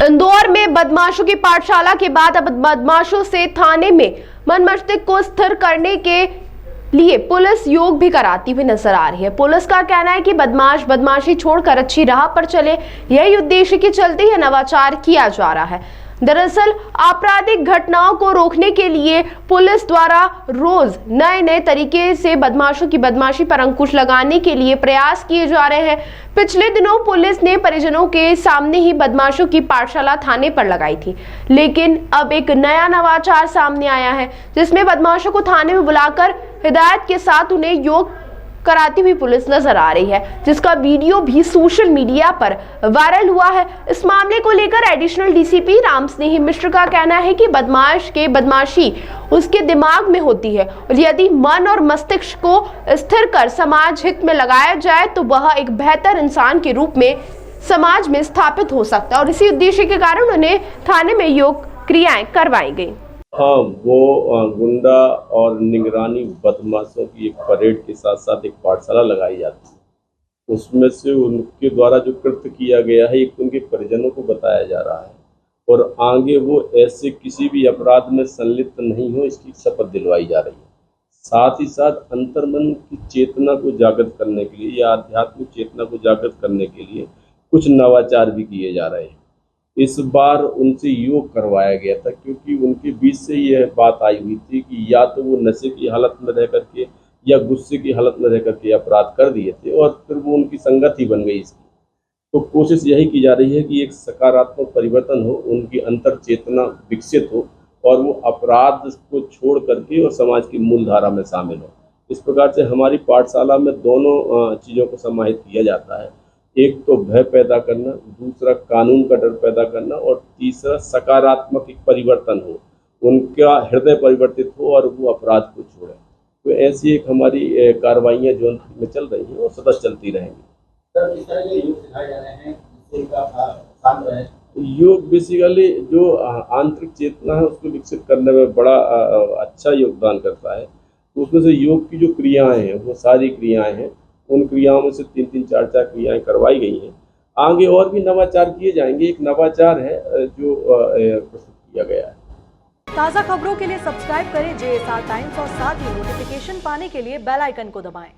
इंदौर में बदमाशों की पाठशाला के बाद अब बदमाशों से थाने में मन मस्तिष्क को स्थिर करने के लिए पुलिस योग भी कराती हुई नजर आ रही है। पुलिस का कहना है कि बदमाश बदमाशी छोड़कर अच्छी राह पर चले, यही उद्देश्य के चलते यह नवाचार किया जा रहा है। दरअसल आपराधिक घटनाओं को रोकने के लिए पुलिस द्वारा रोज नए नए तरीके से बदमाशों की बदमाशी पर अंकुश लगाने के लिए प्रयास किए जा रहे हैं। पिछले दिनों पुलिस ने परिजनों के सामने ही बदमाशों की पाठशाला थाने पर लगाई थी, लेकिन अब एक नया नवाचार सामने आया है, जिसमें बदमाशों को थाने में बुलाकर हिदायत के साथ उन्हें योग कराती हुई पुलिस नजर आ रही है, जिसका वीडियो भी सोशल मीडिया पर वायरल हुआ है। इस मामले को लेकर एडिशनल डीसीपी राम स्नेही मिश्र का कहना है कि बदमाश के बदमाशी उसके दिमाग में होती है और यदि मन और मस्तिष्क को स्थिर कर समाज हित में लगाया जाए तो वह एक बेहतर इंसान के रूप में समाज में स्थापित हो सकता है और इसी उद्देश्य के कारण उन्हें थाने में योग क्रियाएं करवाई गई। हाँ, वो गुंडा और निगरानी बदमाशों की एक परेड के साथ साथ एक पाठशाला लगाई जाती है। उसमें से उनके द्वारा जो कृत्य किया गया है एक उनके परिजनों को बताया जा रहा है और आगे वो ऐसे किसी भी अपराध में संलिप्त नहीं हो, इसकी शपथ दिलवाई जा रही है। साथ ही साथ अंतर्मन की चेतना को जागृत करने के लिए या आध्यात्मिक चेतना को जागृत करने के लिए कुछ नवाचार भी किए जा रहे हैं। इस बार उनसे योग करवाया गया था क्योंकि उनके बीच से यह बात आई हुई थी कि या तो वो नशे की हालत में रह करके या गुस्से की हालत में रह करके अपराध कर दिए थे और फिर वो उनकी संगत ही बन गई इसकी। तो कोशिश यही की जा रही है कि एक सकारात्मक परिवर्तन हो, उनकी अंतर चेतना विकसित हो और वो अपराध को छोड़ करके और समाज की मूल धारा में शामिल हो। इस प्रकार से हमारी पाठशाला में दोनों चीज़ों को समाहित किया जाता है, एक तो भय पैदा करना, दूसरा कानून का डर पैदा करना और तीसरा सकारात्मक एक परिवर्तन हो, उनका हृदय परिवर्तित हो और वो अपराध को छोड़े। तो ऐसी एक हमारी कार्रवाइयाँ जो में चल रही हैं वो सतत चलती रहेंगी। सर, इस तरह के योग सिखाए जा रहे हैं जिससे इनका शांत रहे। योग बेसिकली जो आंतरिक चेतना है उसको विकसित करने में बड़ा अच्छा योगदान करता है। उसमें से योग की जो क्रियाएं हैं वो सारी क्रियाएं हैं, उन क्रियाओं में से 3-3, 4-4 क्रियाएं करवाई गई हैं। आगे और भी नवाचार किए जाएंगे। एक नवाचार है जो प्रस्तुत किया गया है। ताज़ा खबरों के लिए सब्सक्राइब करें JSR टाइम्स और साथ ही नोटिफिकेशन पाने के लिए बेल आइकन को दबाएं।